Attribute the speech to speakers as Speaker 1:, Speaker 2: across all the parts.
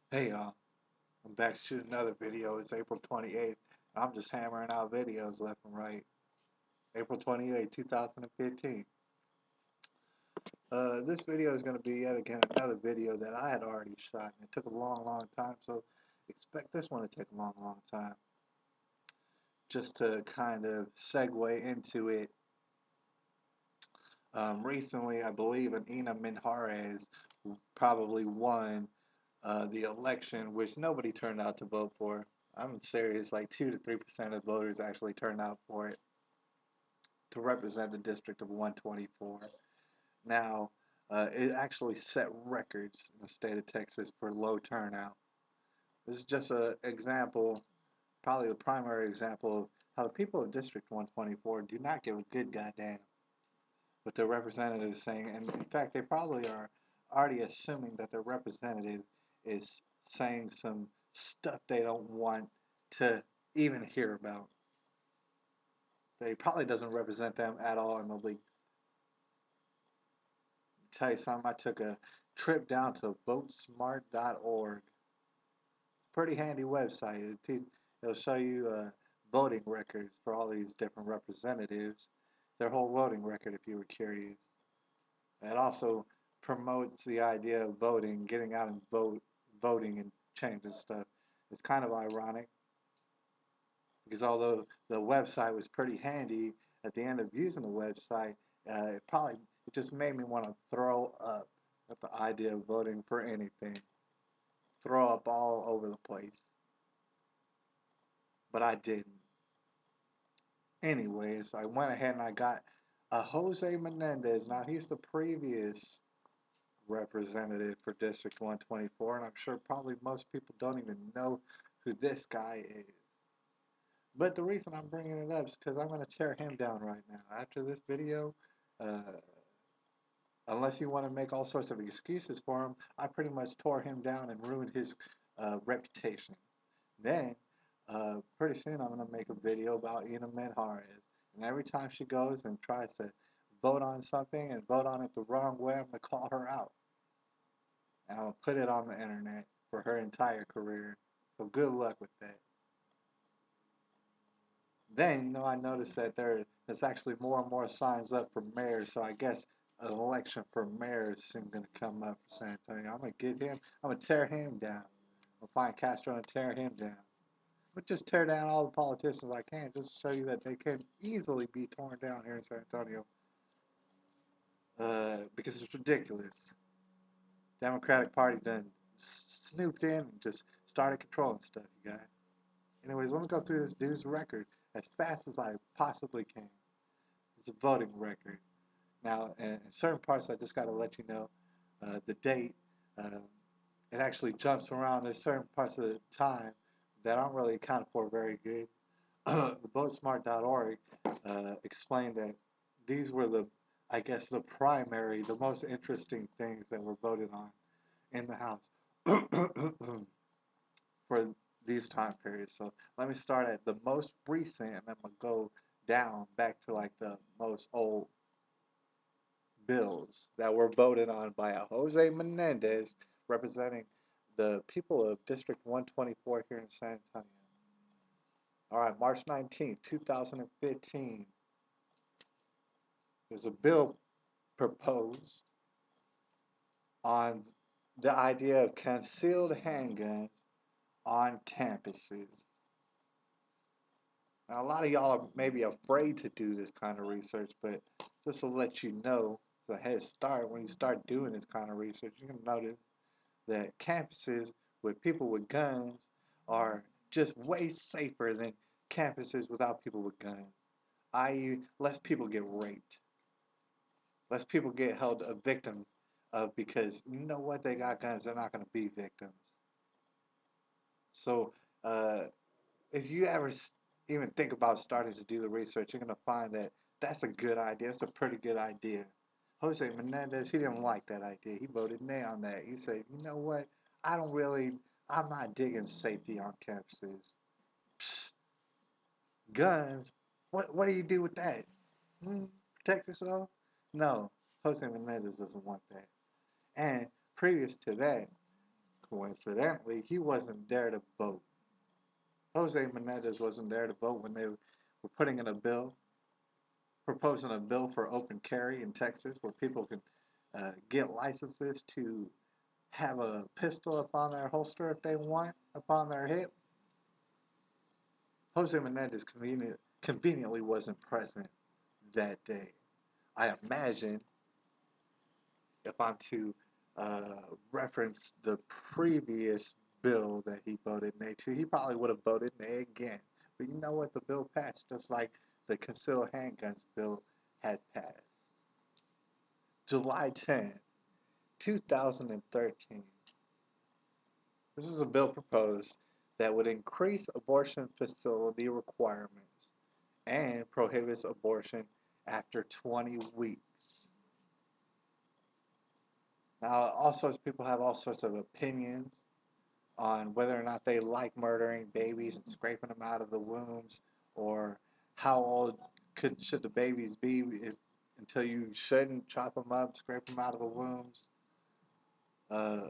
Speaker 1: Hey y'all, I'm back to shoot another video. It's April 28th. I'm just hammering out videos left and right. April 28th, 2015. This video is going to be yet again another video that I had already shot. And it took a long time, so expect this one to take a long time. Just to kind of segue into it, recently I believe Ina Minjarez probably won the election, which nobody turned out to vote for. I'm serious, like 2 to 3% of voters actually turned out for it to represent the district of 124. Now, it actually set records in the state of Texas for low turnout. This is just an example, probably the primary example of how the people of District 124 do not give a good goddamn what their representative is saying. And in fact, they probably are already assuming that their representative is saying some stuff they don't want to even hear about. They probably doesn't represent them at all in the least. Tell you something, I took a trip down to votesmart.org. It's a pretty handy website. It'll show you voting records for all these different representatives, their whole voting record if you were curious. It also promotes the idea of voting, getting out and voting and changing stuff. It's kind of ironic because although the website was pretty handy, at the end of using the website, it just made me want to throw up at the idea of voting for anything, throw up all over the place. But I didn't. Anyways, I went ahead and I got a Jose Menedez. Now he's the previous representative for District 124, and I'm sure probably most people don't even know who this guy is. But the reason I'm bringing it up is because I'm going to tear him down right now. After this video, uh, unless you want to make all sorts of excuses for him, I pretty much tore him down and ruined his reputation. Then, pretty soon I'm going to make a video about Ina Menjarez. And every time she goes and tries to vote on something and vote on it the wrong way, I'm going to call her out. And I'll put it on the internet for her entire career. So good luck with that. Then, I noticed that there's actually more and more signs up for mayor, so I guess an election for mayor is soon going to come up for San Antonio. I'm going to tear him down. I'll find Castro and tear him down. But just tear down all the politicians I can, just to show you that they can easily be torn down here in San Antonio. Because it's ridiculous. Democratic Party done snooped in and just started controlling stuff, you guys. Anyways, let me go through this dude's record as fast as I possibly can. It's a voting record. Now, in certain parts, I just got to let you know the date. Uh, it actually jumps around. There's certain parts of the time that aren't really accounted for very good. The votesmart.org explained that these were I guess, the most interesting things that were voted on in the House for these time periods. So let me start at the most recent, and I'm gonna go down back to like the most old bills that were voted on by a Jose Menedez representing the people of District 124 here in San Antonio. All right, March 19th, 2015. There's a bill proposed on the idea of concealed handguns on campuses. Now, a lot of y'all are maybe afraid to do this kind of research, but just to let you know, it's a head start. When you start doing this kind of research, you can notice that campuses with people with guns are just way safer than campuses without people with guns, i.e., less people get raped, less people get held a victim of because you know what, they got guns, they're not going to be victims. So, uh, if you ever even think about starting to do the research, you're going to find that that's a good idea. It's a pretty good idea. Jose Menedez, he didn't like that idea. He voted nay on that. He said, you know what? I'm not digging safety on campuses. Psst, guns? What do you do with that? Hmm? Protect yourself? No, Jose Menedez doesn't want that. And previous to that, Coincidentally, he wasn't there to vote. Jose Menedez wasn't there to vote when they were putting in a bill, proposing a bill for open carry in Texas, where people could get licenses to have a pistol upon their holster if they want, upon their hip. Jose Menendez conveniently wasn't present that day. I imagine if I'm to reference the previous bill that he voted nay to, he probably would have voted nay again. But you know what? The bill passed just like the concealed handguns bill had passed. July 10th, 2013. This is a bill proposed that would increase abortion facility requirements and prohibits abortion after 20 weeks. Now, all sorts of people have all sorts of opinions on whether or not they like murdering babies and scraping them out of the wombs, or how old should the babies be until you shouldn't chop them up, scrape them out of the wombs. Uh,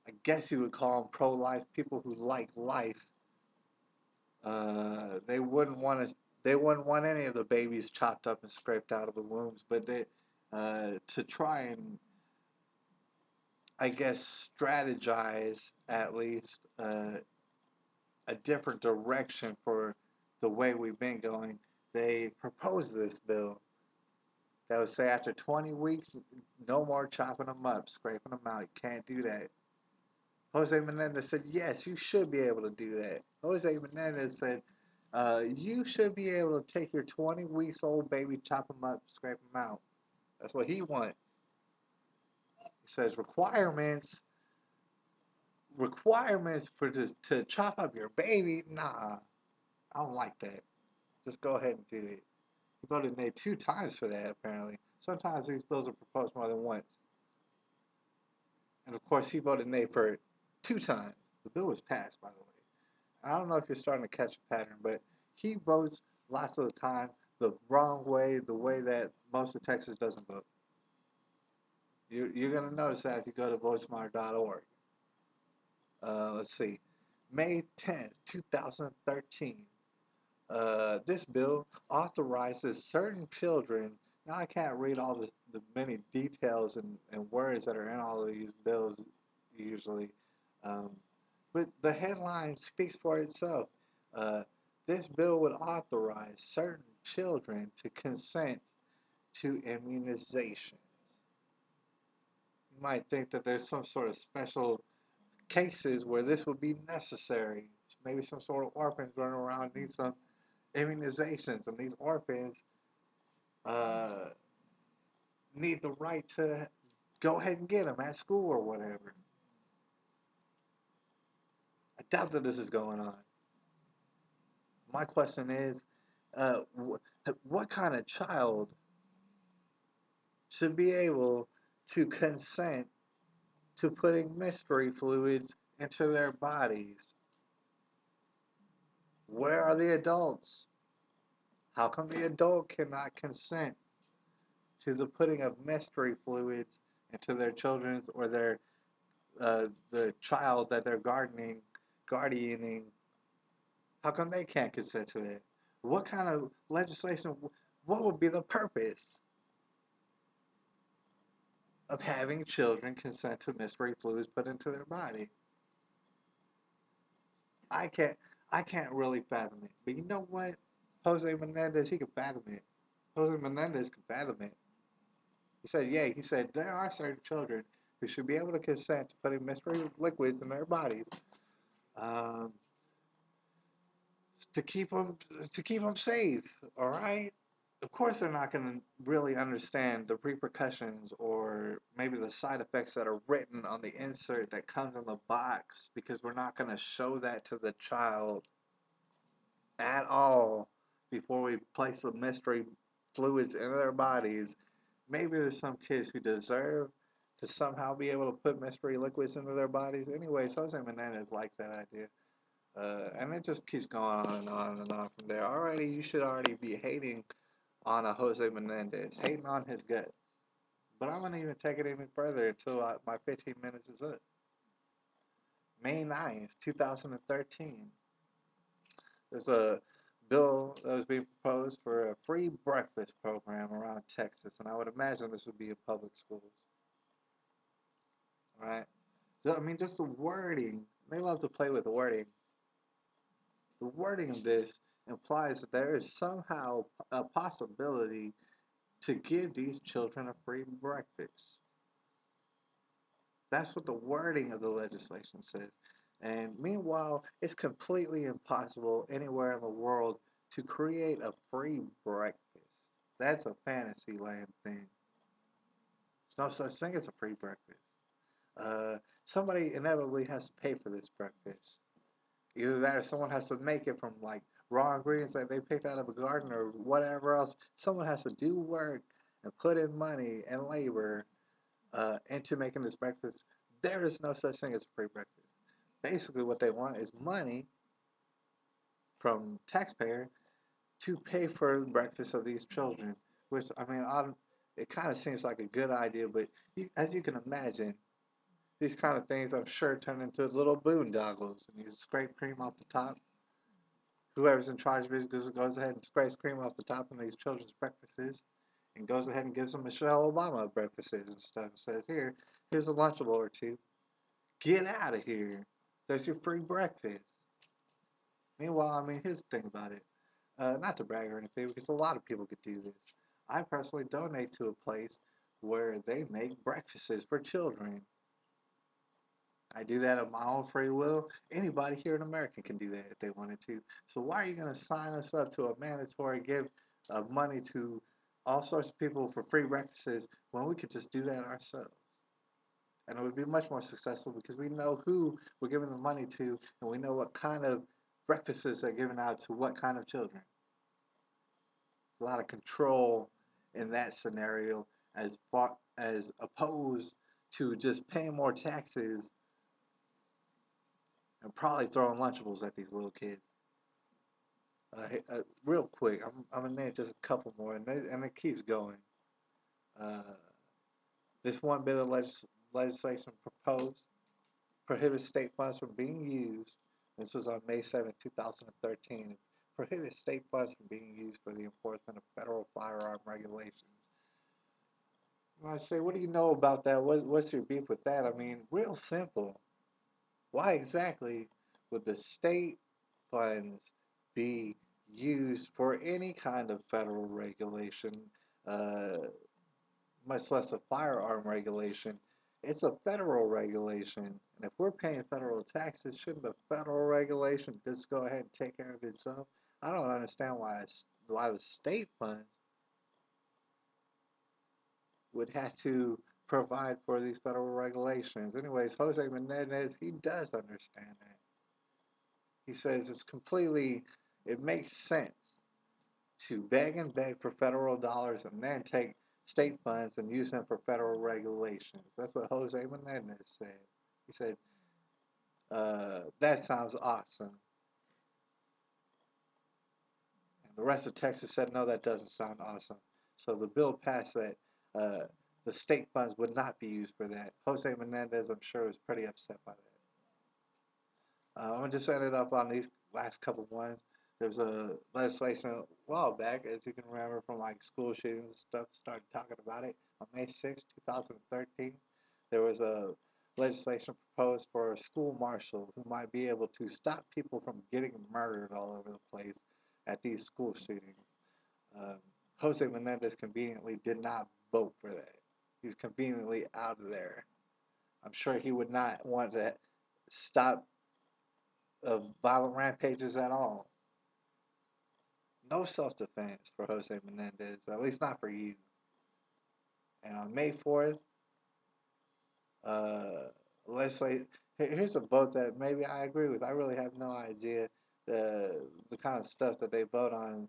Speaker 1: I guess you would call them pro-life people who like life. They wouldn't want to. They wouldn't want any of the babies chopped up and scraped out of the wombs, but to try and, I guess, strategize at least a different direction for the way we've been going. They proposed this bill that would say after 20 weeks, no more chopping them up, scraping them out. You can't do that. Jose Menendez said, yes, you should be able to do that. Jose Menendez said, you should be able to take your 20 weeks old baby, chop them up, scrape them out. That's what he wants. He says requirements for to chop up your baby. Nah, I don't like that. Just go ahead and do it. He voted nay 2 times for that, apparently. Sometimes these bills are proposed more than once. And of course, he voted nay for it 2 times. The bill was passed, by the way. I don't know if you're starting to catch a pattern, but he votes lots of the time the wrong way, the way that most of Texas doesn't vote. You're going to notice that if you go to votesmart.org. Let's see. May 10th, 2013. This bill authorizes certain children. Now, I can't read all the many details and words that are in all of these bills usually, um, but the headline speaks for itself. Uh, this bill would authorize certain children to consent to immunization. You might think that there's some sort of special cases where this would be necessary. Maybe some sort of orphans running around need some immunizations, and these orphans uh, need the right to go ahead and get them at school or whatever. I doubt that this is going on. My question is, what kind of child should be able to consent to putting mystery fluids into their bodies? Where are the adults? How come the adult cannot consent to the putting of mystery fluids into their children's or the child that they're guardianing? How come they can't consent to that? What kind of legislation? What would be the purpose of having children consent to mystery fluids put into their body? I can't I can't really fathom it. But you know what? Jose Menendez, he can fathom it. Jose Menendez can fathom it. He said, yeah, he said there are certain children who should be able to consent to putting mystery liquids in their bodies, um, to keep them safe. All right. Of course, they're not going to really understand the repercussions or maybe the side effects that are written on the insert that comes in the box, because we're not going to show that to the child at all before we place the mystery fluids into their bodies. Maybe there's some kids who deserve to somehow be able to put mystery liquids into their bodies. Anyway, Jose Menendez likes that idea. And it just keeps going on and on and on from there. You should already be hating on a Jose Menendez, hating on his guts. But I'm going to even take it even further until my 15 minutes is up. May 9th, 2013. There's a bill that was being proposed for a free breakfast program around Texas, and I would imagine this would be in public schools, right? I mean, just the wording. They love to play with the wording. The wording of this implies that there is somehow a possibility to give these children a free breakfast. That's what the wording of the legislation says. And meanwhile, it's completely impossible anywhere in the world to create a free breakfast. That's a fantasy land thing. There's no such thing as a free breakfast. Somebody inevitably has to pay for this breakfast. Either that or someone has to make it from like raw ingredients that they picked out of a garden or whatever else. Someone has to do work and put in money and labor into making this breakfast. There is no such thing as a free breakfast. Basically, what they want is money from taxpayer to pay for the breakfast of these children. Which I mean, it kind of seems like a good idea, but as you can imagine, these kind of things I'm sure turn into little boondoggles, and you scrape cream off the top. Whoever's in charge of it goes ahead and scrapes cream off the top of these children's breakfasts, and goes ahead and gives them Michelle Obama breakfasts and stuff. And says, here's a Lunchable or two. Get out of here. There's your free breakfast. Meanwhile, I mean, here's the thing about it. Not to brag or anything, because a lot of people could do this. I personally donate to a place where they make breakfasts for children. I do that of my own free will. Anybody here in America can do that if they wanted to. So why are you going to sign us up to a mandatory give of money to all sorts of people for free breakfasts when we could just do that ourselves? And it would be much more successful because we know who we're giving the money to, and we know what kind of breakfasts are given out to what kind of children. A lot of control in that scenario as opposed to just paying more taxes and probably throwing Lunchables at these little kids. Real quick, I'm gonna name just a couple more, and it keeps going. Uh, this one bit of legislation proposed prohibits state funds from being used. This was on May 7th, 2013. Prohibits state funds from being used for the enforcement of federal firearm regulations. I say, what do you know about that? What's your beef with that? I mean, real simple. Why exactly would the state funds be used for any kind of federal regulation, uh, much less a firearm regulation? It's a federal regulation. And if we're paying federal taxes, shouldn't the federal regulation just go ahead and take care of itself? I don't understand why the state funds would have to provide for these federal regulations. Anyways, Jose Menedez, he does understand that. He says it makes sense to beg and beg for federal dollars and then take state funds and use them for federal regulations. That's what Jose Menendez said. He said, that sounds awesome. And the rest of Texas said, no, that doesn't sound awesome. So the bill passed that the state funds would not be used for that. Jose Menendez, I'm sure, was pretty upset by that. I'm gonna just end it up on these last couple ones. There's a legislation a while back, as you can remember from like school shootings and stuff, started talking about it. On May 6th, 2013, there was a legislation proposed for a school marshal who might be able to stop people from getting murdered all over the place at these school shootings. Um, Jose Menendez conveniently did not vote for that. He's conveniently out of there. I'm sure he would not want to stop violent rampages at all. No self-defense for Jose Menendez, at least not for you. And on May 4th, uh, legislate. Here's a vote that maybe I agree with. I really have no idea the kind of stuff that they vote on.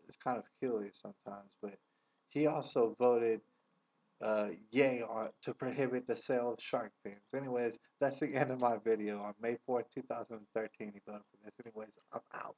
Speaker 1: Is kind of peculiar sometimes, but he also voted yay to prohibit the sale of shark fins. Anyways, that's the end of my video on May 4th, 2013. He voted for this. Anyways, I'm out.